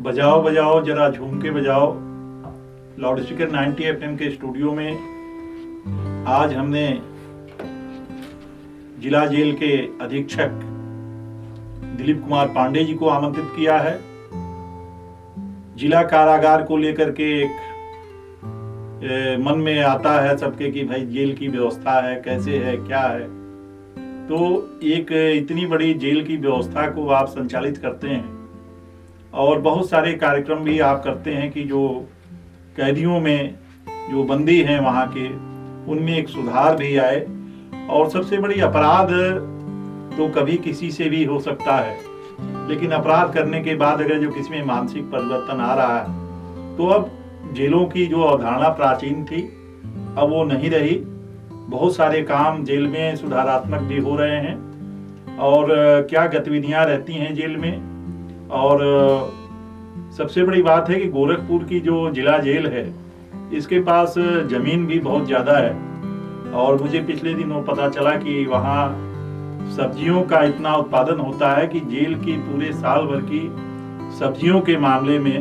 बजाओ बजाओ जरा झूम के बजाओ। लाउड स्पीकर 90 FM के स्टूडियो में आज हमने जिला जेल के अधीक्षक दिलीप कुमार पांडे जी को आमंत्रित किया है। जिला कारागार को लेकर के एक मन में आता है सबके कि भाई जेल की व्यवस्था है, कैसे है, क्या है। तो एक इतनी बड़ी जेल की व्यवस्था को आप संचालित करते हैं और बहुत सारे कार्यक्रम भी आप करते हैं कि जो कैदियों में जो बंदी हैं वहाँ के, उनमें एक सुधार भी आए। और सबसे बड़ी अपराध तो कभी किसी से भी हो सकता है, लेकिन अपराध करने के बाद अगर जो किसी में मानसिक परिवर्तन आ रहा है तो अब जेलों की जो अवधारणा प्राचीन थी अब वो नहीं रही। बहुत सारे काम जेल में सुधारात्मक भी हो रहे हैं और क्या गतिविधियां रहती हैं जेल में। और सबसे बड़ी बात है कि गोरखपुर की जो जिला जेल है इसके पास जमीन भी बहुत ज़्यादा है और मुझे पिछले दिनों पता चला कि वहाँ सब्जियों का इतना उत्पादन होता है कि जेल की पूरे साल भर की सब्जियों के मामले में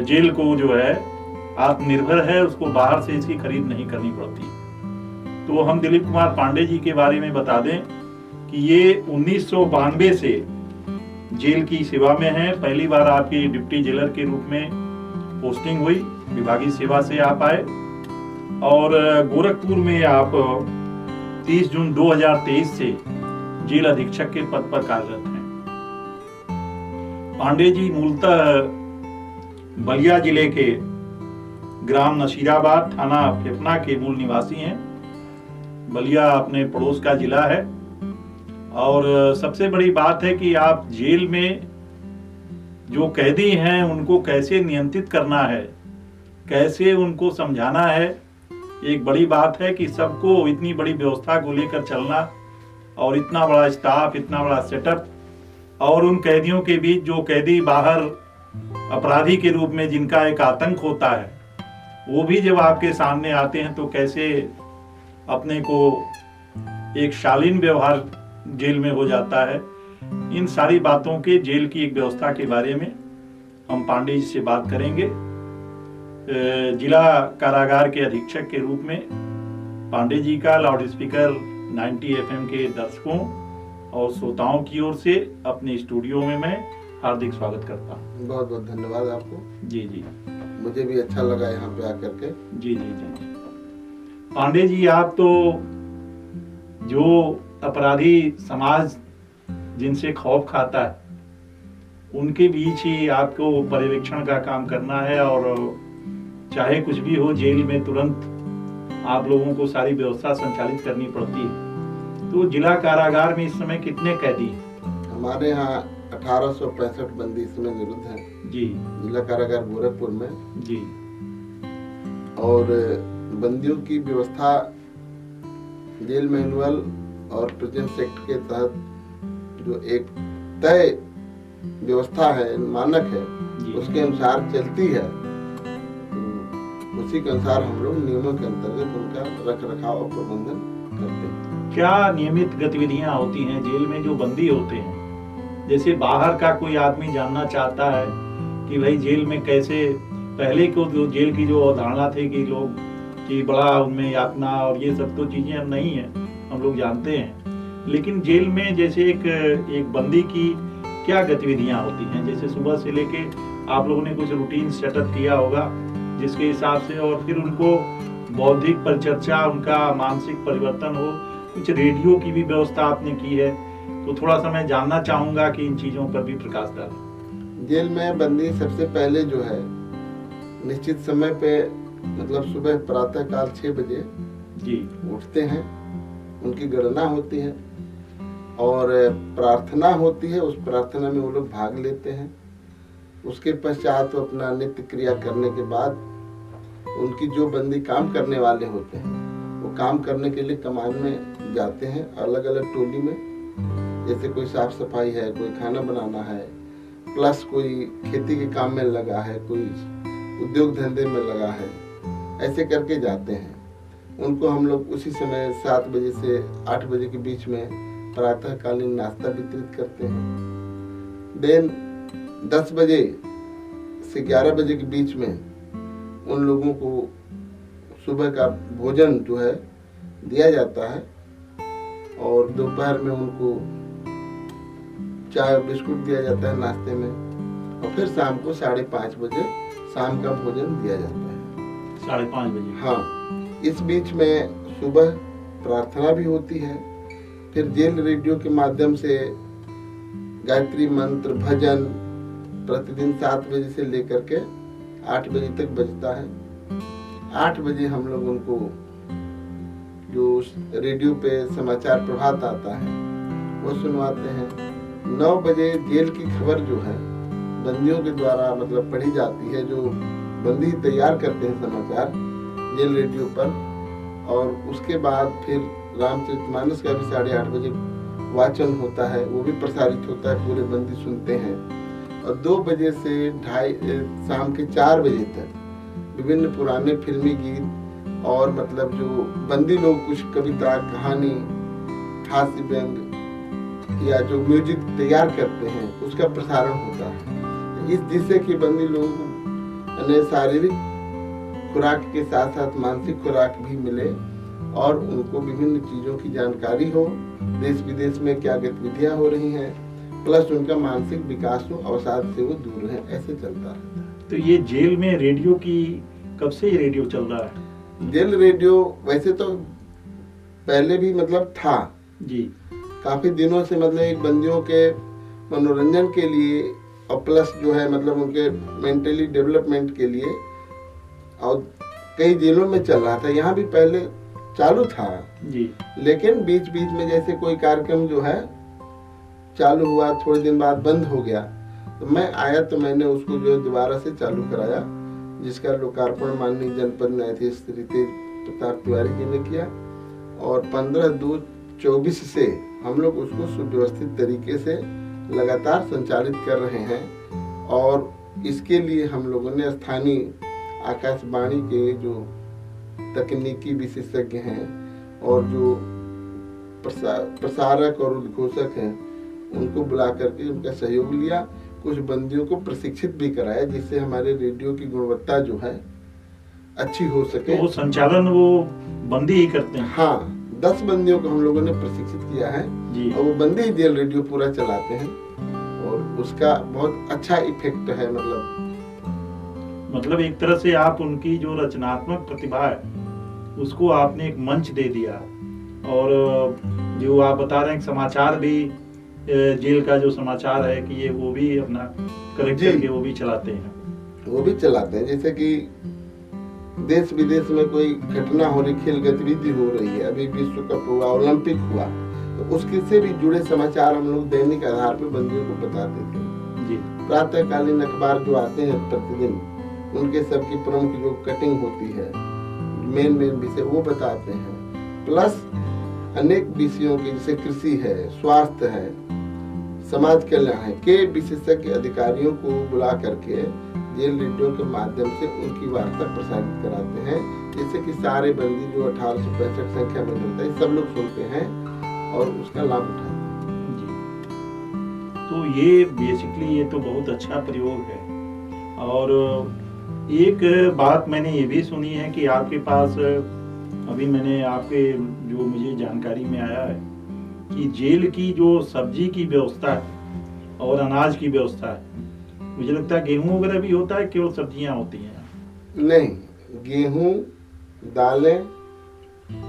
जेल को जो है आत्मनिर्भर है, उसको बाहर से इसकी खरीद नहीं करनी पड़ती। तो हम दिलीप कुमार पांडे जी के बारे में बता दें कि ये 1992 से जेल की सेवा में है। पहली बार आपकी डिप्टी जेलर के रूप में पोस्टिंग हुई, विभागीय सेवा से आप आए और गोरखपुर में आप 30 जून 2023 से जेल अधीक्षक के पद पर कार्यरत हैं। पांडे जी मूलतः बलिया जिले के ग्राम नसीराबाद, थाना फेफना के मूल निवासी हैं। बलिया अपने पड़ोस का जिला है और सबसे बड़ी बात है कि आप जेल में जो कैदी हैं उनको कैसे नियंत्रित करना है, कैसे उनको समझाना है। एक बड़ी बात है कि सबको इतनी बड़ी व्यवस्था को लेकर चलना और इतना बड़ा स्टाफ, इतना बड़ा सेटअप, और उन कैदियों के बीच जो कैदी बाहर अपराधी के रूप में जिनका एक आतंक होता है वो भी जब आपके सामने आते हैं तो कैसे अपने को एक शालीन व्यवहार जेल में हो जाता है। इन सारी बातों के जेल की एक व्यवस्था के बारे में हम पांडे जी से बात करेंगे। जिला कारागार के अधीक्षक के रूप में पांडे जी का लाउड स्पीकर 90 FM के दर्शकों और श्रोताओं की ओर से अपने स्टूडियो में मैं हार्दिक स्वागत करता हूँ। बहुत बहुत धन्यवाद आपको। जी जी, मुझे भी अच्छा लगा यहाँ पे आकर के। जी जी जी। पांडे जी, आप तो जो अपराधी समाज जिनसे खौफ खाता है उनके बीच ही आपको पर्यवेक्षण का काम करना है और चाहे कुछ भी हो जेल में तुरंत आप लोगों को सारी व्यवस्था संचालित करनी पड़ती है। तो जिला कारागार में इस समय कितने कैदी हैं? हमारे यहाँ 1865 बंदी इस समय निरुद्ध हैं जी, जिला कारागार गोरखपुर में जी। और बंदियों की व्यवस्था जेल मैनुअल और प्रेजेंस एक्ट के तहत जो एक तय व्यवस्था है, मानक है, उसके अनुसार चलती है। तो उसी के अनुसार हम लोग नियमों के अंतर्गत उनका रख रखाव और प्रबंधन करते हैं। क्या नियमित गतिविधियां होती हैं जेल में जो बंदी होते हैं? जैसे बाहर का कोई आदमी जानना चाहता है कि भाई जेल में कैसे, पहले को जो जेल की जो अवधारणा थी कि लोग कि बड़ा उनमें यातना और ये सब तो चीजें अब नहीं है, हम लोग जानते हैं। लेकिन जेल में जैसे एक बंदी की क्या गतिविधियां होती हैं? जैसे सुबह से लेके आप लोगों ने कुछ रूटीन सेटअप किया होगा जिसके हिसाब से, और फिर उनको बौद्धिक परिचर्चा, उनका मानसिक परिवर्तन हो, कुछ रेडियो की भी व्यवस्था आपने की है, तो थोड़ा सा मैं जानना चाहूंगा कि इन चीजों पर भी प्रकाश डालें। जेल में बंदी सबसे पहले जो है निश्चित समय पे, मतलब सुबह प्रातः काल 6 बजे जी उठते हैं, उनकी गणना होती है और प्रार्थना होती है। उस प्रार्थना में वो लोग भाग लेते हैं। उसके पश्चात तो अपना नित्य क्रिया करने के बाद उनकी जो बंदी काम करने वाले होते हैं वो काम करने के लिए कमान में जाते हैं, अलग अलग टोली में। जैसे कोई साफ सफाई है, कोई खाना बनाना है, प्लस कोई खेती के काम में लगा है, कोई उद्योग धंधे में लगा है, ऐसे करके जाते हैं। उनको हम लोग उसी समय 7 बजे से 8 बजे के बीच में प्रातःकालीन नाश्ता वितरित करते हैं। देन 10 बजे से 11 बजे के बीच में उन लोगों को सुबह का भोजन जो है दिया जाता है और दोपहर में उनको चाय और बिस्कुट दिया जाता है नाश्ते में और फिर शाम को 5:30 बजे शाम का भोजन दिया जाता है। 5:30 बजे? हाँ, इस बीच में सुबह प्रार्थना भी होती है। फिर जेल रेडियो के माध्यम से गायत्री मंत्र भजन प्रतिदिन 7 बजे से लेकर के 8 बजे तक बजता है। 8 बजे हम लोग उनको जो रेडियो पे समाचार प्रभात आता है वो सुनवाते हैं। 9 बजे जेल की खबर जो है बंदियों के द्वारा मतलब पढ़ी जाती है, जो बंदी तैयार करते हैं समाचार जेल रेडियो पर, और उसके बाद फिर रामचरितमानस का भी 8:30 बजे वाचन होता है, वो भी प्रसारित होता है, पूरे बंदी सुनते हैं। और 2 बजे से शाम के 4 बजे तक विभिन्न पुराने फिल्मी गीत और मतलब जो बंदी लोग कुछ कविता, कहानी, हास्य व्यंग या जो म्यूजिक तैयार करते हैं उसका प्रसारण होता है, जिससे कि बंदी लोगों को शारीरिक खुराक के साथ साथ मानसिक खुराक भी मिले और उनको विभिन्न चीजों की जानकारी हो, देश विदेश में क्या गतिविधियां हो रही हैं, प्लस उनका मानसिक विकास हो, अवसाद से वो दूर रहे, ऐसे चलता रहता है। तो ये जेल में रेडियो की कब से ये रेडियो चल रहा है? जेल रेडियो वैसे तो पहले भी मतलब था जी, काफी दिनों से, मतलब एक बंदियों के मनोरंजन के लिए और प्लस जो है मतलब उनके मेंटली डेवलपमेंट के लिए, और कई जेलों में चल रहा था। यहाँ भी पहले चालू था जी, लेकिन बीच बीच में जैसे कोई कार्यक्रम जो है चालू हुआ, थोड़े दिन बाद बंद हो गया, तो मैं आया तो मैंने उसको जो है दोबारा से चालू कराया, जिसका लोकार्पण माननीय जनपद न्यायाधीश श्री तेज प्रताप तिवारी जी ने किया। और 15/2/24 से हम लोग उसको सुव्यवस्थित तरीके से लगातार संचालित कर रहे हैं। और इसके लिए हम लोगों ने स्थानीय आकाशवाणी के जो तकनीकी विशेषज्ञ हैं और जो प्रसारक और उद्घोषक हैं उनको बुला करके उनका सहयोग लिया, कुछ बंदियों को प्रशिक्षित भी कराया, जिससे हमारे रेडियो की गुणवत्ता जो है अच्छी हो सके। तो वो संचालन वो बंदी ही करते हैं? हाँ, 10 बंदियों को हम लोगों ने प्रशिक्षित किया है जी, और वो बंदी ही जेल रेडियो पूरा चलाते हैं और उसका बहुत अच्छा इफेक्ट है। मतलब एक तरह से आप उनकी जो रचनात्मक प्रतिभा है उसको आपने एक मंच दे दिया। और जो आप बता रहे हैं समाचार भी, जेल का जो समाचार है कि ये वो भी अपना कलेक्ट करके वो भी चलाते हैं? वो भी चलाते हैं, जैसे कि देश विदेश में कोई घटना हो रही, खेल गतिविधि हो रही है, अभी विश्व कप हुआ, ओलंपिक हुआ, तो उसके से भी जुड़े समाचार हम लोग दैनिक आधार पर बंदियों को बताते थे। जी, प्रातःकालीन अखबार जो आते हैं प्रतिदिन, उनके सबकी प्रमुख जो कटिंग होती है, मेन विषय वो बताते हैं। प्लस अनेक विषयों की, जैसे कृषि है, स्वास्थ्य है, समाज कल्याण है, के विशेषज्ञ अधिकारियों को बुला करके जेल रेडियो के माध्यम से उनकी वार्ता प्रसारित कराते हैं, जिससे कि सारे बंदी जो 1865 संख्या में होता है सब लोग सुनते हैं और उसका लाभ उठाते हैं। जी। तो ये बेसिकली ये तो बहुत अच्छा प्रयोग है। और एक बात मैंने ये भी सुनी है कि आपके पास, अभी मैंने आपके जो मुझे जानकारी में आया है कि जेल की जो सब्जी की व्यवस्था है और अनाज की व्यवस्था है, मुझे लगता है गेहूं वगैरह भी होता है, केवल सब्जियां होती हैं? नहीं, गेहूं, दालें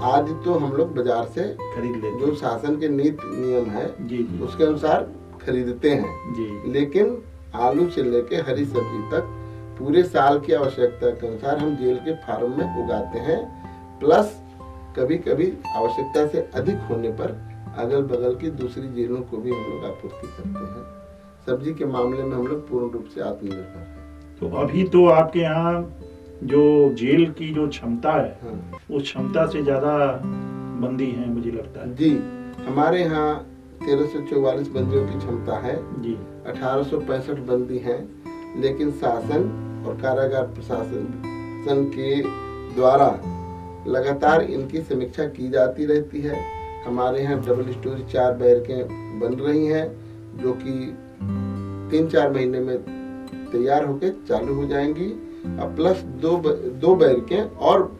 आदि तो हम लोग बाजार से खरीद लेते हैं, जो शासन के नीति नियम है जी जी, उसके अनुसार खरीदते हैं जी। लेकिन आलू से लेके हरी सब्जी तक पूरे साल की आवश्यकता के अनुसार हम जेल के फार्म में उगाते हैं। प्लस कभी कभी आवश्यकता से अधिक होने पर अगल बगल की दूसरी जेलों को भी हम लोग आपूर्ति करते हैं। सब्जी के मामले में हम लोग पूर्ण रूप से आत्मनिर्भर हैं। तो अभी तो आपके यहाँ जो जेल की जो क्षमता है, हाँ। उस क्षमता से ज्यादा बंदी हैं मुझे लगता है। जी, हमारे यहाँ 1344 बंदियों की क्षमता है जी, 1865 बंदी हैं, लेकिन शासन और कारागार प्रशासन के द्वारा लगातार इनकी समीक्षा की जाती रहती है। हमारे यहाँ डबल स्टोरी 4 बैरकें बन रही हैं, जो कि 3-4 महीने में तैयार होकर चालू हो जाएंगी। और प्लस दो बैरिकें और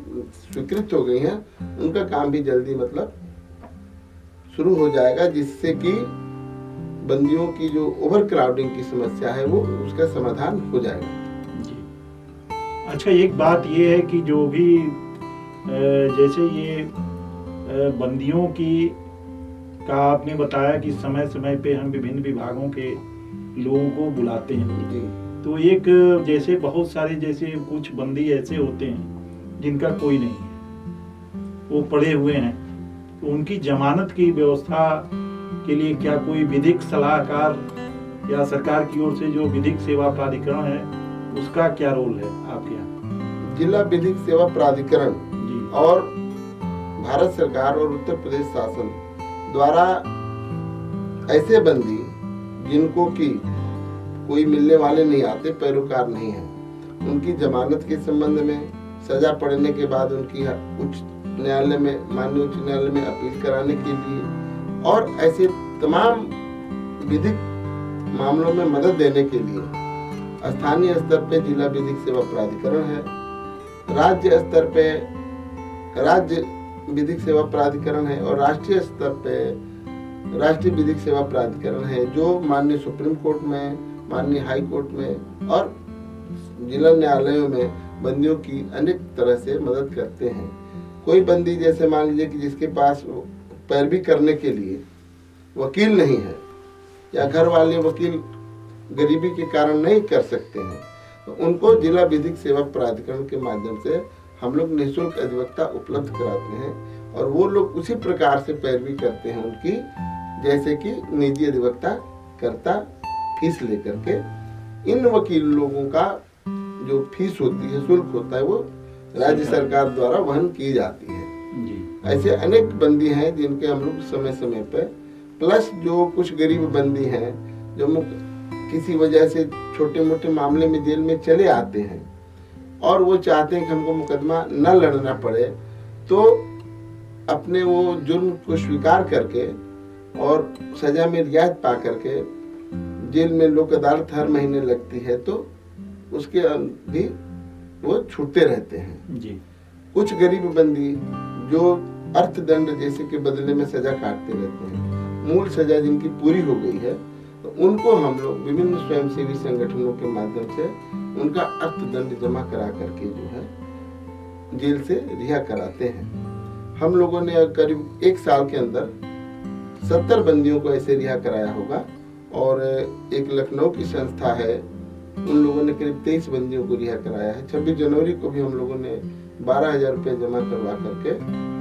स्वीकृत हो गई हैं, उनका काम भी जल्दी मतलब शुरू हो जाएगा, जिससे कि बंदियों की जो ओवर क्राउडिंग की समस्या है वो उसका समाधान हो जाएगा। जी। अच्छा, एक बात ये है कि जो भी जैसे ये बंदियों की का आपने बताया कि समय समय पे हम विभिन्न विभागों के लोगों को बुलाते हैं, जी तो एक जैसे बहुत सारे जैसे कुछ बंदी ऐसे होते हैं जिनका कोई नहीं है, वो पड़े हुए हैं, तो उनकी जमानत की व्यवस्था के लिए क्या कोई विधिक सलाहकार या सरकार की ओर से जो विधिक सेवा प्राधिकरण है उसका क्या रोल है आपके यहाँ? जिला विधिक सेवा प्राधिकरण जी। और भारत सरकार और उत्तर प्रदेश शासन द्वारा ऐसे बंदी जिनको कि कोई मिलने वाले नहीं आते, पैरोकार नहीं है, उनकी जमानत के संबंध में सजा पड़ने के बाद उनकी उच्च न्यायालय में, माननीय उच्च न्यायालय में अपील कराने के लिए और ऐसे तमाम विधिक मामलों में मदद देने के लिए स्थानीय स्तर पे जिला विधिक सेवा प्राधिकरण है, राज्य स्तर पे राज्य विधिक सेवा प्राधिकरण है और राष्ट्रीय स्तर पे राष्ट्रीय विधिक सेवा प्राधिकरण है, जो माननीय सुप्रीम कोर्ट में, माननीय हाई कोर्ट में और जिला न्यायालयों में बंदियों की अनेक तरह से मदद करते हैं। कोई बंदी जैसे मान लीजिए कि जिसके पास पैरवी करने के लिए वकील नहीं है या घर वाले वकील गरीबी के कारण नहीं कर सकते हैं, तो उनको जिला विधिक सेवा प्राधिकरण के माध्यम से हम लोग निःशुल्क अधिवक्ता उपलब्ध कराते हैं और वो लोग उसी प्रकार से पैरवी करते हैं उनकी, जैसे कि निजी अधिवक्ता करता फीस लेकर के। इन वकील लोगों का जो फीस होती है, शुल्क होता है, वो राज्य सरकार द्वारा वहन की जाती है। जी। ऐसे अनेक बंदी हैं जिनके हम लोग समय समय पे, प्लस जो कुछ गरीब बंदी हैं जो किसी वजह से छोटे मोटे मामले में जेल में चले आते हैं और वो चाहते हैं कि हमको मुकदमा न लड़ना पड़े, तो अपने वो जुर्म को स्वीकार करके और सजा में रियायत पा करके जेल में लोक अदालत हर महीने लगती है, तो उसके भी वो छूटते रहते हैं। जी। कुछ गरीब बंदी जो अर्थदंड जैसे के बदले में सजा काटते रहते हैं, मूल सजा जिनकी पूरी हो गई है, तो उनको हम लोग विभिन्न स्वयंसेवी संगठनों के माध्यम से उनका अर्थदंड जमा करा करके जो है जेल से रिहा कराते हैं। हम लोगों ने करीब 1 साल के अंदर 70 बंदियों को ऐसे रिहा कराया होगा और एक लखनऊ की संस्था है, उन लोगों ने करीब 23 बंदियों को रिहा कराया है। 26 जनवरी को भी हम लोगों ने 12,000 रुपये जमा करवा करके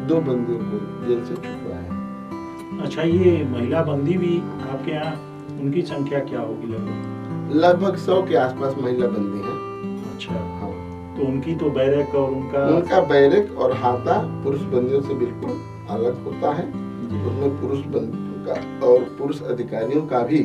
2 बंदियों को जेल से छुटवाया है। अच्छा, ये महिला बंदी भी आपके यहाँ, उनकी संख्या क्या होगी लगभग? लगभग 100 के आसपास महिला बंदी हैं। अच्छा। हाँ, तो उनकी तो बैरक और उनका बैरक और हाता पुरुष बंदियों से बिल्कुल अलग होता है। जी। उसमें पुरुष बंदियों का और पुरुष अधिकारियों का भी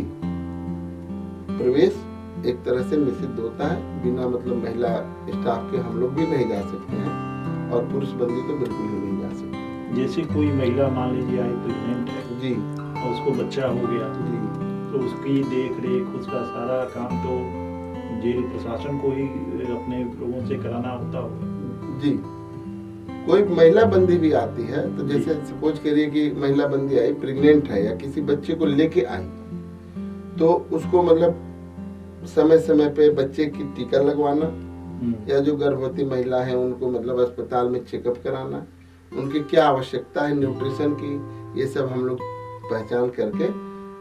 प्रवेश एक तरह से निषिद्ध होता है। बिना मतलब महिला स्टाफ के हम लोग भी नहीं जा सकते हैं और पुरुष बंदी तो बिल्कुल ही नहीं जा सकते। जैसे कोई महिला मान लीजिए आई प्रेग्नेंट है जी और उसको बच्चा हो गया, जी, तो उसकी देख रेख, उसका सारा काम तो जेल प्रशासन को ही अपने लोगों से कराना होता होगा। जी। कोई महिला बंदी भी आती है, तो जैसे सपोज करिए कि महिला बंदी आई, प्रेग्नेंट है या किसी बच्चे को लेके आई, तो उसको मतलब समय समय पे बच्चे की टीका लगवाना या जो गर्भवती महिला है उनको मतलब अस्पताल में चेकअप कराना, उनकी क्या आवश्यकता है न्यूट्रिशन की, ये सब हम लोग पहचान करके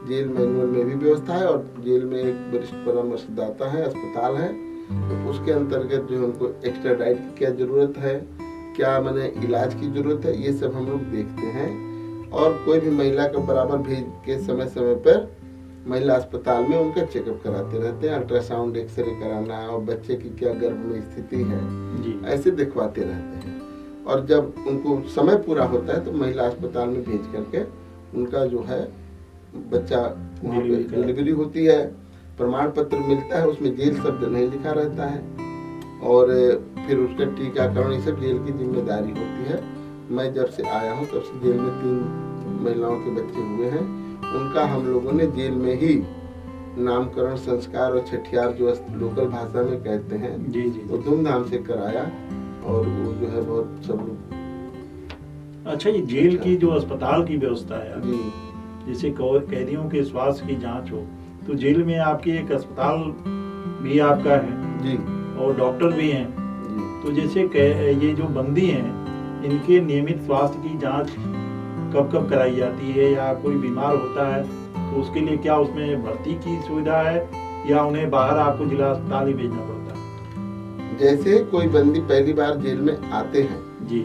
जेल मैनुअल में भी व्यवस्था है और जेल में एक वरिष्ठ परामर्शदाता है, अस्पताल है, तो उसके अंतर्गत जो उनको एक्स्ट्रा डाइट की क्या जरूरत है, क्या माने इलाज की जरूरत है, ये सब हम लोग देखते हैं। और कोई भी महिला को बराबर भेज के समय समय पर महिला अस्पताल में उनका चेकअप कराते रहते हैं, अल्ट्रासाउंड, एक्सरे कराना और बच्चे की क्या गर्भ में स्थिति है जी। ऐसे दिखवाते रहते हैं। और जब उनको समय पूरा होता है तो महिला अस्पताल में भेज करके उनका जो है बच्चा वहाँ पे डिलीवरी होती है, प्रमाण पत्र मिलता है, उसमें जेल शब्द नहीं लिखा रहता है और फिर उसका टीकाकरण, ये सब जेल की जिम्मेदारी होती है। मैं जब से आया हूँ तब से जेल में 3 महिलाओं के बच्चे हुए हैं, उनका हम लोगों ने जेल में ही नामकरण संस्कार और छठियार जो लोकल भाषा में कहते हैं जी जी वो धूमधाम से कराया और वो जो है बहुत सब लोग। अच्छा, ये जेल की जो अस्पताल की व्यवस्था है, जी जैसे कैदियों के स्वास्थ्य की जांच हो, तो जेल में आपकी एक अस्पताल भी आपका है जी और डॉक्टर भी हैं। जी तो जैसे ये जो बंदी हैं, इनके नियमित स्वास्थ्य की जांच कब कब कराई जाती है, या कोई बीमार होता है तो उसके लिए क्या उसमें भर्ती की सुविधा है, या उन्हें बाहर आपको जिला अस्पताल ही भेजना पड़ता है? जैसे कोई बंदी पहली बार जेल में आते हैं जी,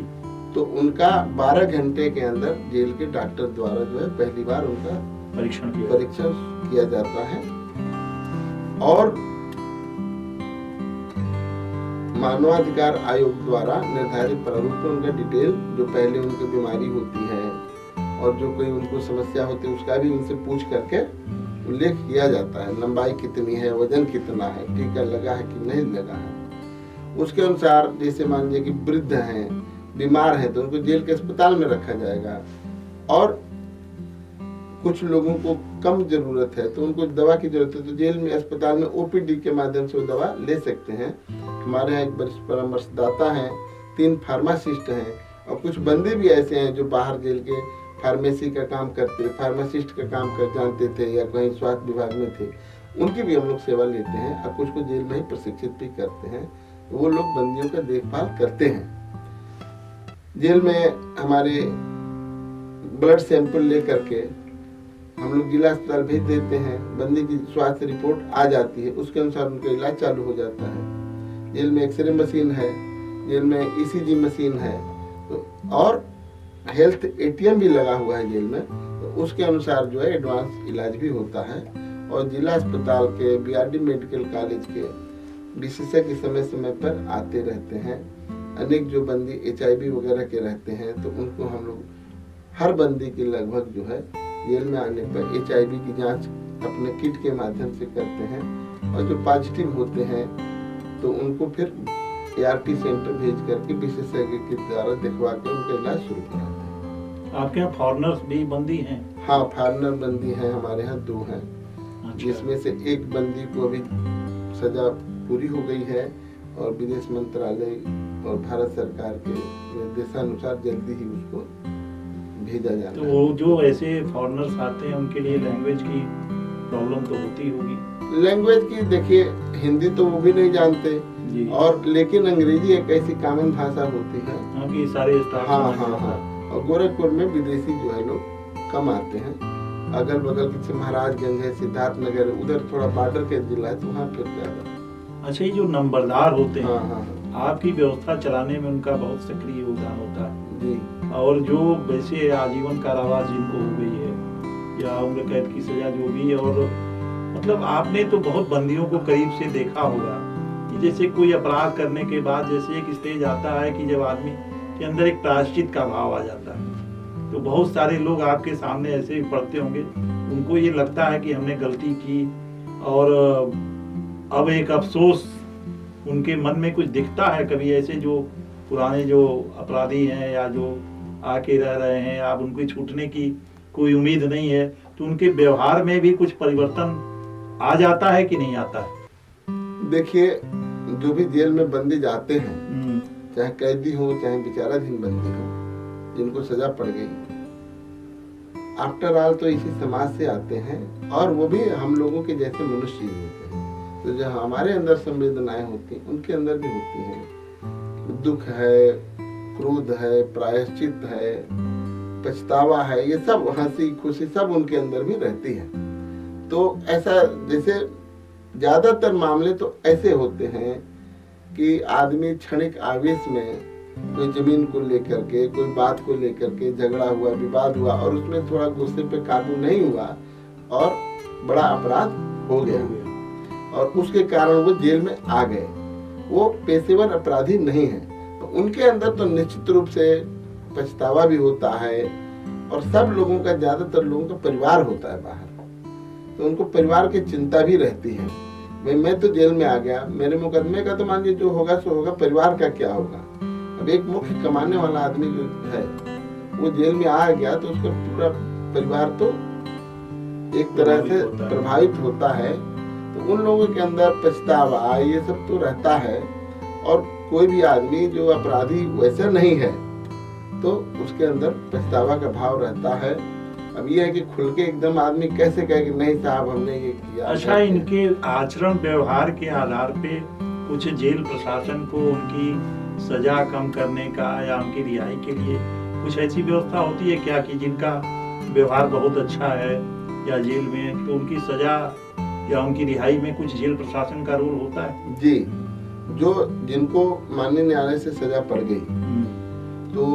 तो उनका 12 घंटे के अंदर जेल के डॉक्टर द्वारा जो है पहली बार उनका परीक्षण किया जाता है और मानवाधिकार आयोग द्वारा निर्धारित प्रारूप में उनका डिटेल जो पहले उनकी बीमारी होती है और जो कोई उनको समस्या होती है उसका भी उनसे पूछ करके उल्लेख किया जाता है। लंबाई कितनी है, वजन कितना है, टीका लगा है कि नहीं लगा है। उसके अनुसार जैसे मान लीजिए कि वृद्ध हैं, बीमार हैं, तो उनको जेल के अस्पताल में रखा जाएगा और कुछ लोगों को कम जरूरत है तो उनको दवा की जरूरत है तो जेल में अस्पताल में ओपीडी के माध्यम से वो दवा ले सकते हैं। हमारे यहाँ एक वरिष्ठ परामर्शदाता हैं, 3 फार्मासिस्ट हैं और कुछ बंदे भी ऐसे हैं जो बाहर जेल के फार्मेसी का काम करते, फार्मासिस्ट का काम कर जानते थे या कहीं स्वास्थ्य विभाग में थे, उनकी भी हम लोग सेवा लेते हैं और कुछ को जेल में ही प्रशिक्षित भी करते हैं। वो लोग बंदियों का देखभाल करते हैं। जेल में हमारे ब्लड सैंपल ले करके हम लोग जिला अस्पताल भेज देते हैं, बंदी की स्वास्थ्य रिपोर्ट आ जाती है, उसके अनुसार उनका इलाज चालू हो जाता है। जेल में एक्सरे मशीन है, जेल में ईसीजी मशीन है तो और हेल्थ एटीएम भी लगा हुआ है जेल में, तो उसके अनुसार जो है एडवांस इलाज भी होता है। और जिला अस्पताल के बीआरडी मेडिकल कॉलेज के विशेषज्ञ समय समय पर आते रहते हैं। अनेक जो बंदी HIV वगैरह के रहते हैं तो उनको हम लोग हर बंदी की लगभग जो है जेल में आने पर HIV की जांच अपने किट के माध्यम से करते हैं और जो पॉजिटिव होते हैं तो उनको फिर ART सेंटर भेज करके विशेषज्ञ के द्वारा दिखवा के उनका इलाज शुरू कराते हैं। आपके यहाँ फॉरेनर्स भी बंदी हैं? हाँ, फॉरेनर बंदी हैं हमारे यहाँ 2 हैं। अच्छा। जिसमें से एक बंदी को अभी सजा पूरी हो गई है और विदेश मंत्रालय और भारत सरकार के निर्देशानुसार जल्दी ही उसको भेजा जाना तो वो जो ऐसे फॉरेनर्स आते हैं उनके लिए लैंग्वेज की प्रॉब्लम तो होती होगी? लैंग्वेज की देखिए, हिंदी तो वो भी नहीं जानते जी। और लेकिन अंग्रेजी एक ऐसी कॉमन भाषा होती है। हाँ, कि सारे स्टाफ हाँ हाँ हाँ। और गोरखपुर में विदेशी जो है लोग कम आते हैं। अगल बगल के महाराजगंज है, सिद्धार्थ नगर, उधर थोड़ा बॉर्डर के जिला है तो वहाँ फिर ज्यादा। अच्छा, ये जो नंबरदार होते हैं, हाँ हाँ आपकी व्यवस्था चलाने में उनका बहुत सक्रिय योगदान होता है जी। और जो वैसे आजीवन कारावास जिनको हो गई है या उम्र कैद की सजा जो भी है, और मतलब आपने तो बहुत बंदियों को करीब से देखा होगा कि जैसे कोई अपराध करने के बाद जैसे एक स्टेज आता है कि जब आदमी के अंदर एक प्रायश्चित का भाव आ जाता है, तो बहुत सारे लोग आपके सामने ऐसे ही पड़ते होंगे, उनको ये लगता है कि हमने गलती की और अब एक अफसोस उनके मन में कुछ दिखता है। कभी ऐसे जो पुराने जो अपराधी हैं या जो आके रह रहे हैं, आप उनको छूटने की कोई उम्मीद नहीं है, तो उनके व्यवहार में भी कुछ परिवर्तन आ जाता है कि नहीं आता है? देखिए, जो भी जेल में बंदी जाते हैं, चाहे कैदी हो चाहे विचाराधीन बंदी हो, जिनको सजा पड़ गई, आफ्टर ऑल तो इसी समाज से आते हैं और वो भी हम लोगों के जैसे मनुष्य ही होते हैं। तो जो हमारे अंदर संवेदनाएं होती हैं उनके अंदर भी होती हैं। दुख है, क्रोध है, प्रायश्चित है, पछतावा है, ये सब, हंसी खुशी सब उनके अंदर भी रहती है। तो ऐसा जैसे ज्यादातर मामले तो ऐसे होते हैं कि आदमी क्षणिक आवेश में कोई जमीन को लेकर के, कोई बात को लेकर के झगड़ा हुआ, विवाद हुआ और उसमें थोड़ा गुस्से पे काबू नहीं हुआ और बड़ा अपराध हो गया और उसके कारण वो जेल में आ गए। वो पेशेवर अपराधी नहीं है, तो उनके अंदर तो निश्चित रूप से पछतावा भी होता है और सब लोगों का, ज्यादातर लोगों का परिवार होता है बाहर, तो उनको परिवार की चिंता भी रहती है। मैं तो जेल में आ गया, मेरे मुकदमे का तो मान लीजिए जो होगा सो होगा, परिवार का क्या होगा। अब एक मुख्य कमाने वाला आदमी जो है वो जेल में आ गया तो उसका पूरा परिवार तो एक तरह से प्रभावित होता है। प्रभावित होता है, तो उन लोगों के अंदर पछतावा ये सब तो रहता है। और कोई भी आदमी जो अपराधी वैसा नहीं है तो उसके अंदर पछतावा का भाव रहता है। अब ये है कि खुल के एकदम आदमी कैसे कहे कि नहीं साहब हमने ये किया। अच्छा, इनके आचरण व्यवहार के आधार पे कुछ जेल प्रशासन को उनकी सजा कम करने का या उनकी रिहाई के लिए कुछ ऐसी व्यवस्था होती है क्या कि जिनका व्यवहार बहुत अच्छा है या जेल में, तो उनकी सजा या उनकी रिहाई में कुछ जेल प्रशासन का रोल होता है? जी, जो जिनको माननीय न्यायालय से सजा पड़ गई तो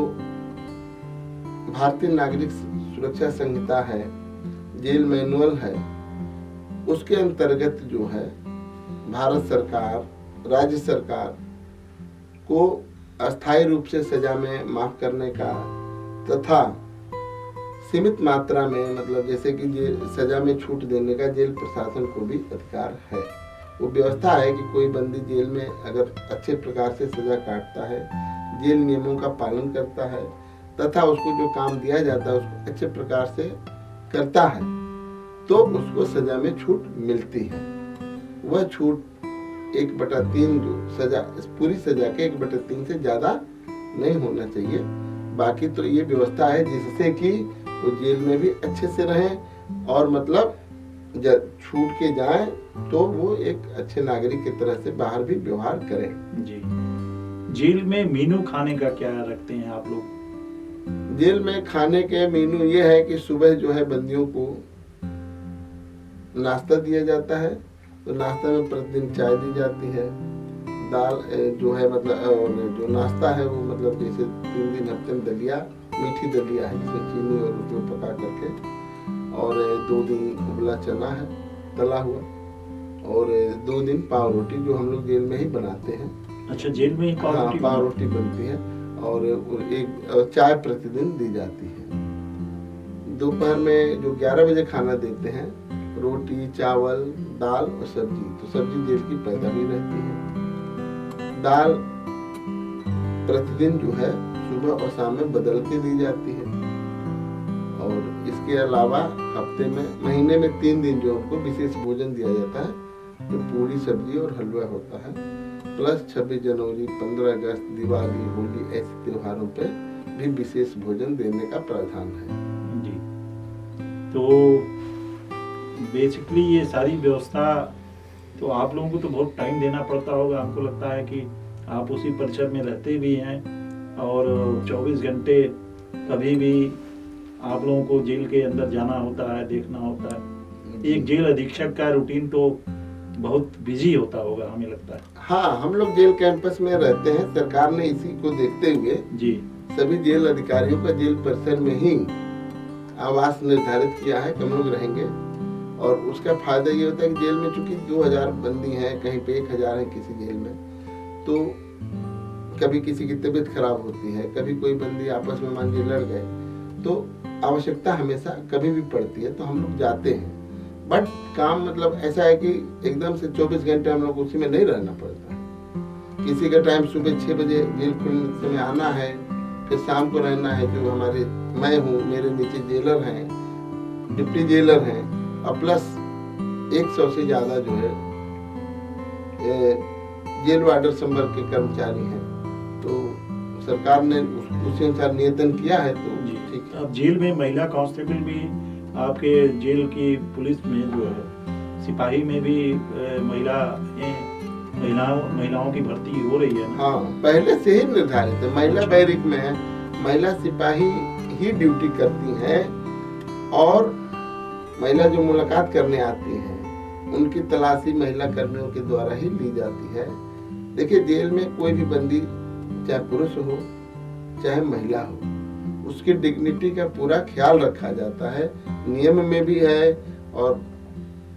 भारतीय नागरिक सुरक्षा संहिता है, जेल मैनुअल है, उसके अंतर्गत जो है भारत सरकार, राज्य सरकार को अस्थायी रूप से सजा में माफ करने का तथा सीमित मात्रा में, मतलब जैसे कि सजा में छूट देने का जेल प्रशासन को भी अधिकार है। वो व्यवस्था है कि कोई बंदी जेल में अगर अच्छे प्रकार से सजा काटता है, जेल नियमों का पालन करता है तथा उसको जो काम दिया जाता है उसको अच्छे प्रकार से करता है तो उसको सजा में छूट मिलती है। वह छूट 1/3 जो सजा, इस पूरी सजा के 1/3 से ज्यादा नहीं होना चाहिए। बाकी तो ये व्यवस्था है जिससे कि वो जेल में भी अच्छे से रहें और मतलब जब छूट के जाएं तो वो एक अच्छे नागरिक की तरह से बाहर भी व्यवहार करें। जी, जेल में मेनू खाने का क्या रखते हैं आप लोग? जेल में खाने के मेनू ये है कि सुबह जो है बंदियों को नाश्ता दिया जाता है, तो नाश्ता में प्रतिदिन चाय दी जाती है, दाल जो है मतलब, और जो नाश्ता है वो मतलब जैसे 3 दिन हफ्ते में दलिया, मीठी दलिया है जिसमें चीनी और उसमें पका करके, और 2 दिन उबला चना है तला हुआ, और 2 दिन पाव रोटी जो हम लोग जेल में ही बनाते हैं। अच्छा, जेल में ही पाव रोटी बनती है, और एक चाय प्रतिदिन दी जाती है। दोपहर में जो 11 बजे खाना देते हैं, रोटी, चावल, दाल और सब्जी, तो सब्जी जेल की पैदा भी रहती है। दाल प्रतिदिन जो है सुबह और शाम में बदल के दी जाती है, और इसके अलावा हफ्ते में, महीने में 3 दिन जो उनको विशेष भोजन दिया जाता है, जो पूरी सब्जी और हलवा होता है, प्लस 26 जनवरी, 15 अगस्त, दिवाली, होली ऐसे त्योहारों पे भी विशेष भोजन देने का प्रावधान है। जी, तो बेसिकली ये सारी व्यवस्था, तो आप लोगों को तो बहुत टाइम देना पड़ता होगा। हमको लगता है कि आप उसी परिसर में रहते भी हैं और 24 घंटे कभी भी आप लोगों को जेल के अंदर जाना होता है, देखना होता है। एक जेल अधीक्षक का रूटीन तो बहुत बिजी होता होगा, हमें लगता है। हाँ, हम लोग जेल कैंपस में रहते हैं। सरकार ने इसी को देखते हुए जी, सभी जेल अधिकारियों का जेल परिसर में ही आवास निर्धारित किया है कि हम लोग रहेंगे, और उसका फायदा ये होता है कि जेल में चूंकि 2000 बंदी हैं, कहीं पे 1000 है किसी जेल में, तो कभी किसी की तबीयत खराब होती है, कभी कोई बंदी आपस में मान लीजिए लड़ गए, तो आवश्यकता हमेशा कभी भी पड़ती है तो हम लोग जाते हैं। बट काम मतलब ऐसा है कि एकदम से 24 घंटे हम लोग उसी में नहीं रहना पड़ता है। किसी का टाइम सुबह 6 बजे जेल खुलने के समय आना है, फिर शाम को रहना है। जो हमारे, मैं हूँ, मेरे नीचे जेलर हैं, डिप्टी जेलर हैं, और प्लस 100 से ज्यादा जो है जेल वार्डर संवर्ग के कर्मचारी हैं। तो सरकार ने उसी अनुसार नियंत्रण किया है, तो ठीक है। अब जेल में महिला कांस्टेबल भी आपके जेल की पुलिस में जो है, सिपाही में भी महिलाओं की भर्ती हो रही है ना? हाँ, पहले से ही निर्धारित है। महिला बैरिक में महिला सिपाही ही ड्यूटी करती हैं, और महिला जो मुलाकात करने आती हैं उनकी तलाशी महिला कर्मियों के द्वारा ही ली जाती है। देखिए, जेल में कोई भी बंदी, चाहे पुरुष हो चाहे महिला हो, उसकी डिग्निटी का पूरा ख्याल रखा जाता है। नियम में भी है, और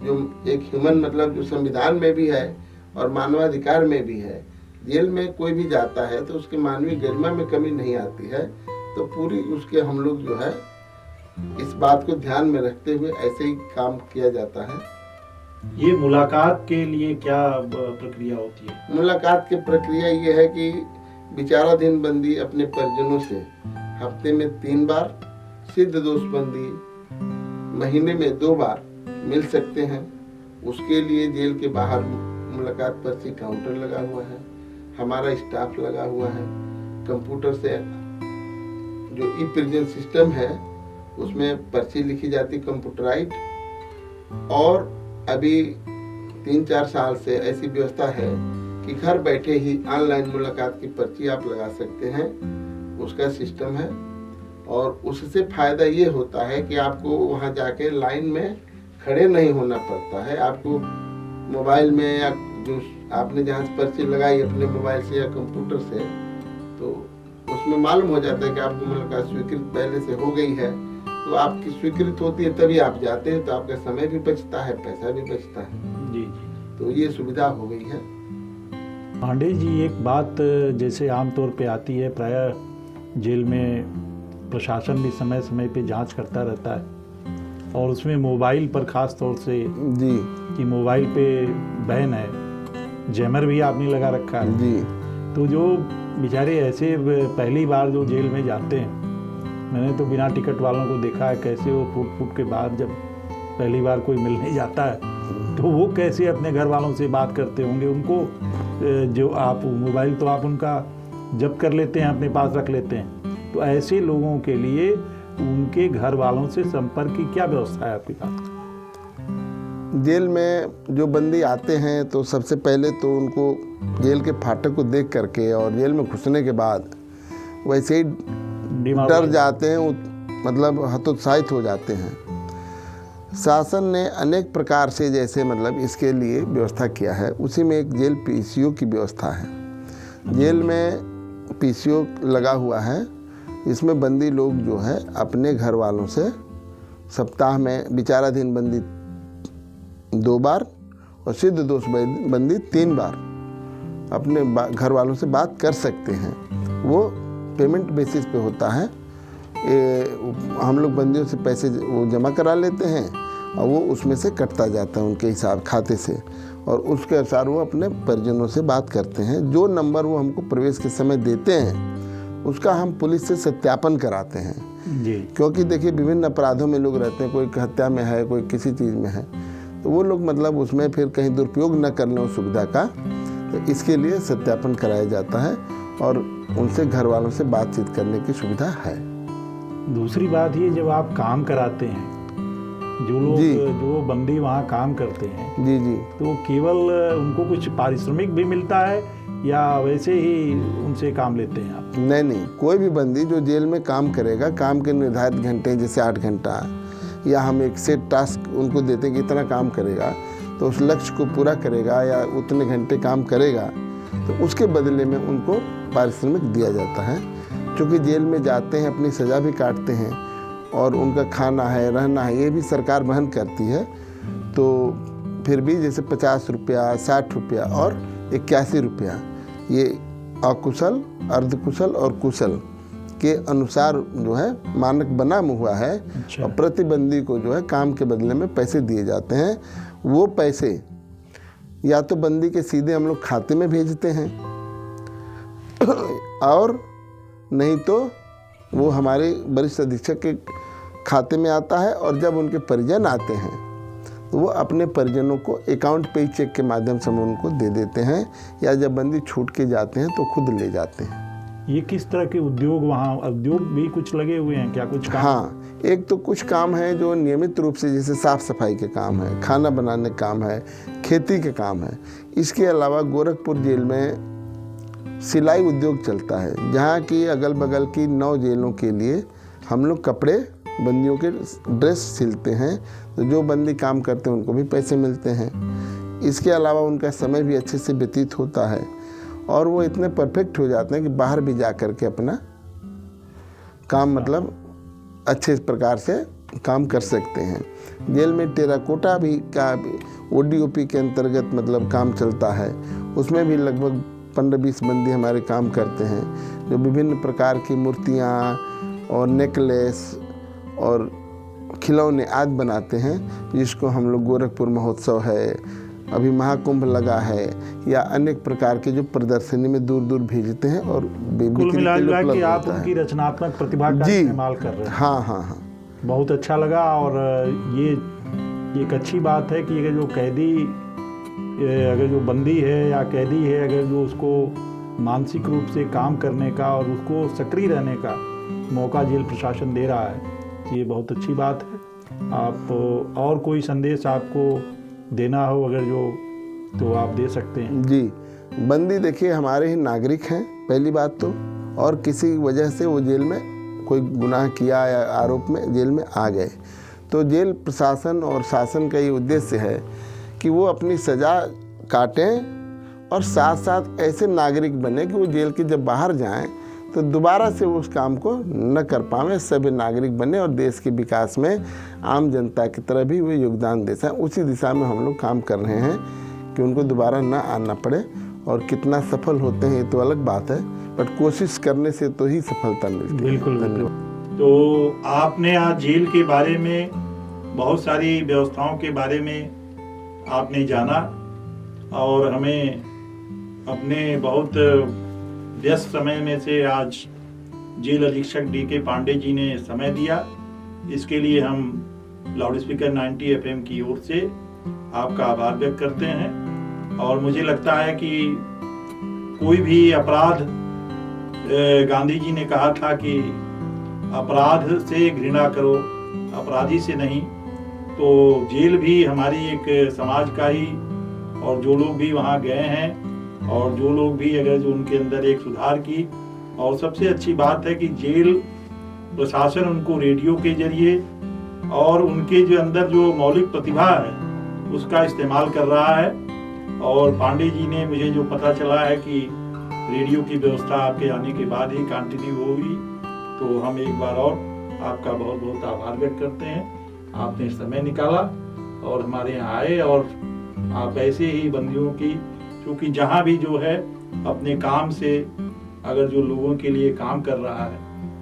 जो एक ह्यूमन मतलब जो संविधान में भी है और मानवाधिकार में भी है। जेल में कोई भी जाता है तो उसके मानवीय गरिमा में कमी नहीं आती है। तो पूरी उसके हम लोग जो है इस बात को ध्यान में रखते हुए ऐसे ही काम किया जाता है। ये मुलाकात के लिए क्या प्रक्रिया होती है? मुलाकात की प्रक्रिया ये है कि विचाराधीन बंदी अपने परिजनों से हफ्ते में 3 बार, सिद्ध दोष बंदी महीने में 2 बार मिल सकते हैं। उसके लिए जेल के बाहर मुलाकात पर्ची काउंटर लगा हुआ है, हमारा स्टाफ लगा हुआ है। कंप्यूटर से जो ई प्रिजन सिस्टम है उसमें पर्ची लिखी जाती कंप्यूटराइज, और अभी 3-4 साल से ऐसी व्यवस्था है कि घर बैठे ही ऑनलाइन मुलाकात की पर्ची आप लगा सकते हैं, उसका सिस्टम है। और उससे फायदा ये होता है कि आपको वहाँ जाके लाइन में खड़े नहीं होना पड़ता है। आपको मोबाइल में या जो आपने जहाँ से पर्ची लगाई अपने मोबाइल से या कंप्यूटर से, तो उसमें मालूम हो जाता है कि आपको मुलाकात स्वीकृत पहले से हो गई है। तो आपकी स्वीकृत होती है तभी आप जाते हैं, तो आपका समय भी बचता है, पैसा भी बचता है। जी। तो ये सुविधा हो गई है। पांडे जी, एक बात जैसे आमतौर पे आती है, प्रायः जेल में प्रशासन भी समय समय पे जांच करता रहता है, और उसमें मोबाइल पर ख़ास तौर से जी कि मोबाइल पे बैन है, जैमर भी आपने लगा रखा है जी। तो जो बेचारे ऐसे पहली बार जो जेल में जाते हैं, मैंने तो बिना टिकट वालों को देखा है कैसे वो फूट के बाद जब पहली बार कोई मिलने जाता है तो वो कैसे अपने घर वालों से बात करते होंगे। उनको जो आप मोबाइल तो आप उनका जब्त कर लेते हैं, अपने पास रख लेते हैं, तो ऐसे लोगों के लिए उनके घर वालों से संपर्क की क्या व्यवस्था है आपके पास? जेल में जो बंदी आते हैं तो सबसे पहले तो उनको जेल के फाटक को देख करके और जेल में घुसने के बाद वैसे ही डर जाते हैं, मतलब हतोत्साहित हो जाते हैं। शासन ने अनेक प्रकार से जैसे मतलब इसके लिए व्यवस्था किया है, उसी में एक जेल पीसीओ की व्यवस्था है। जेल में पीसीओ लगा हुआ है, इसमें बंदी लोग जो है अपने घर वालों से सप्ताह में विचाराधीन बंदी 2 बार और सिद्ध दोष बंदी 3 बार अपने घर वालों से बात कर सकते हैं। वो पेमेंट बेसिस पे होता है। हम लोग बंदियों से पैसे वो जमा करा लेते हैं और वो उसमें से कटता जाता है उनके हिसाब खाते से, और उसके अनुसार वो अपने परिजनों से बात करते हैं। जो नंबर वो हमको प्रवेश के समय देते हैं उसका हम पुलिस से सत्यापन कराते हैं जी। क्योंकि देखिए विभिन्न अपराधों में लोग रहते हैं, कोई हत्या में है, कोई किसी चीज़ में है, तो वो लोग मतलब उसमें फिर कहीं दुरुपयोग न कर लें उस सुविधा का, तो इसके लिए सत्यापन कराया जाता है और उनसे घर वालों से बातचीत करने की सुविधा है। दूसरी बात ये, जब आप काम कराते हैं, जो लोग जो बंदी वहाँ काम करते हैं जी जी, तो केवल उनको कुछ पारिश्रमिक भी मिलता है या वैसे ही उनसे काम लेते हैं आप? नहीं, कोई भी बंदी जो जेल में काम करेगा, काम के निर्धारित घंटे जैसे 8 घंटा, या हम एक सेट टास्क उनको देते हैं कि इतना काम करेगा, तो उस लक्ष्य को पूरा करेगा या उतने घंटे काम करेगा, तो उसके बदले में उनको पारिश्रमिक दिया जाता है। क्योंकि जेल में जाते हैं, अपनी सज़ा भी काटते हैं और उनका खाना है, रहना है, ये भी सरकार वहन करती है। तो फिर भी जैसे 50 रुपया, 60 रुपया और 81 रुपया ये अकुशल, अर्धकुशल और कुशल के अनुसार जो है मानक बना हुआ है। अच्छा। और प्रतिबंदी को जो है काम के बदले में पैसे दिए जाते हैं। वो पैसे या तो बंदी के सीधे हम लोग खाते में भेजते हैं और नहीं तो वो हमारे वरिष्ठ अधीक्षक के खाते में आता है, और जब उनके परिजन आते हैं तो वो अपने परिजनों को अकाउंट पे चेक के माध्यम से हम उनको दे देते हैं, या जब बंदी छूट के जाते हैं तो खुद ले जाते हैं। ये किस तरह के उद्योग, वहाँ उद्योग भी कुछ लगे हुए हैं क्या, कुछ काम? हाँ, एक तो कुछ काम है जो नियमित रूप से जैसे साफ सफाई के काम है, खाना बनाने का काम है, खेती के काम है। इसके अलावा गोरखपुर जेल में सिलाई उद्योग चलता है, जहाँ की अगल बगल की 9 जेलों के लिए हम लोग कपड़े, बंदियों के ड्रेस सिलते हैं। तो जो बंदी काम करते हैं उनको भी पैसे मिलते हैं। इसके अलावा उनका समय भी अच्छे से व्यतीत होता है और वो इतने परफेक्ट हो जाते हैं कि बाहर भी जा कर के अपना काम मतलब अच्छे प्रकार से काम कर सकते हैं। जेल में टेराकोटा भी का ODOP के अंतर्गत मतलब काम चलता है, उसमें भी लगभग 15-20 बंदी हमारे काम करते हैं, जो विभिन्न प्रकार की मूर्तियाँ और नेकलेस और खिलौने आदि बनाते हैं, जिसको हम लोग गोरखपुर महोत्सव है, अभी महाकुंभ लगा है, या अनेक प्रकार के जो प्रदर्शनी में दूर दूर भेजते हैं और कुल मिला के आप उनकी रचनात्मक प्रतिभा का इस्तेमाल कर रहे हैं। हाँ। बहुत अच्छा लगा। और ये एक अच्छी बात है कि अगर जो कैदी अगर जो बंदी है या कैदी है, अगर जो उसको मानसिक रूप से काम करने का और उसको सक्रिय रहने का मौका जेल प्रशासन दे रहा है, ये बहुत अच्छी बात है। आप और कोई संदेश आपको देना हो अगर जो, तो आप दे सकते हैं। जी, बंदी देखिए हमारे ही नागरिक हैं पहली बात तो, और किसी वजह से वो जेल में कोई गुनाह किया या आरोप में जेल में आ गए, तो जेल प्रशासन और शासन का ये उद्देश्य है कि वो अपनी सज़ा काटें और साथ साथ ऐसे नागरिक बने कि वो जेल के जब बाहर जाएं तो दोबारा से वो उस काम को न कर पाएं, सभी नागरिक बने और देश के विकास में आम जनता की तरह भी वो योगदान दे सकें। उसी दिशा में हम लोग काम कर रहे हैं कि उनको दोबारा ना आना पड़े, और कितना सफल होते हैं ये तो अलग बात है, बट कोशिश करने से तो ही सफलता मिलती है। बिल्कुल धन्यवाद। तो आपने आज जेल के बारे में, बहुत सारी व्यवस्थाओं के बारे में आपने जाना और हमें अपने बहुत व्यस्त समय में से आज जेल अधीक्षक DK पांडे जी ने समय दिया। इसके लिए हम लाउड स्पीकर 90 FM की ओर से आपका आभार व्यक्त करते हैं। और मुझे लगता है कि कोई भी अपराध, गांधी जी ने कहा था कि अपराध से घृणा करो, अपराधी से नहीं। तो जेल भी हमारी एक समाज का ही, और जो लोग भी वहाँ गए हैं और जो लोग भी अगर जो उनके अंदर एक सुधार की, और सबसे अच्छी बात है कि जेल प्रशासन उनको रेडियो के जरिए और उनके जो अंदर जो मौलिक प्रतिभा है उसका इस्तेमाल कर रहा है। और पांडे जी ने, मुझे जो पता चला है कि रेडियो की व्यवस्था आपके आने के बाद ही कंटिन्यू होगी, तो हम एक बार और आपका बहुत बहुत आभार व्यक्त करते हैं। आपने समय निकाला और हमारे यहाँ आए, और आप ऐसे ही बंदियों की, क्योंकि जहाँ भी जो है अपने काम से अगर जो लोगों के लिए काम कर रहा है,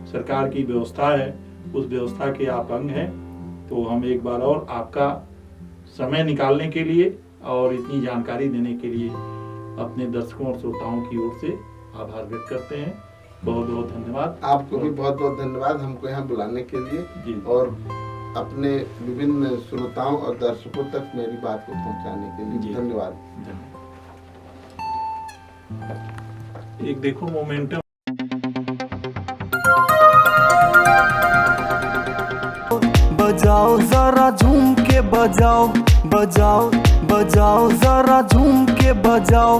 सरकार की व्यवस्था है, उस व्यवस्था के आप अंग हैं। तो हम एक बार और आपका समय निकालने के लिए और इतनी जानकारी देने के लिए अपने दर्शकों और श्रोताओं की ओर से आभार व्यक्त करते हैं। बहुत बहुत धन्यवाद। आपको भी बहुत बहुत धन्यवाद हमको यहाँ बुलाने के लिए जी। और अपने विभिन्न श्रोताओं और दर्शकों तक मेरी बात को पहुँचाने के लिए धन्यवाद। एक देखो मोमेंटम, बजाओ जरा झूम के बजाओ, बजाओ बजाओ जरा झूम के बजाओ।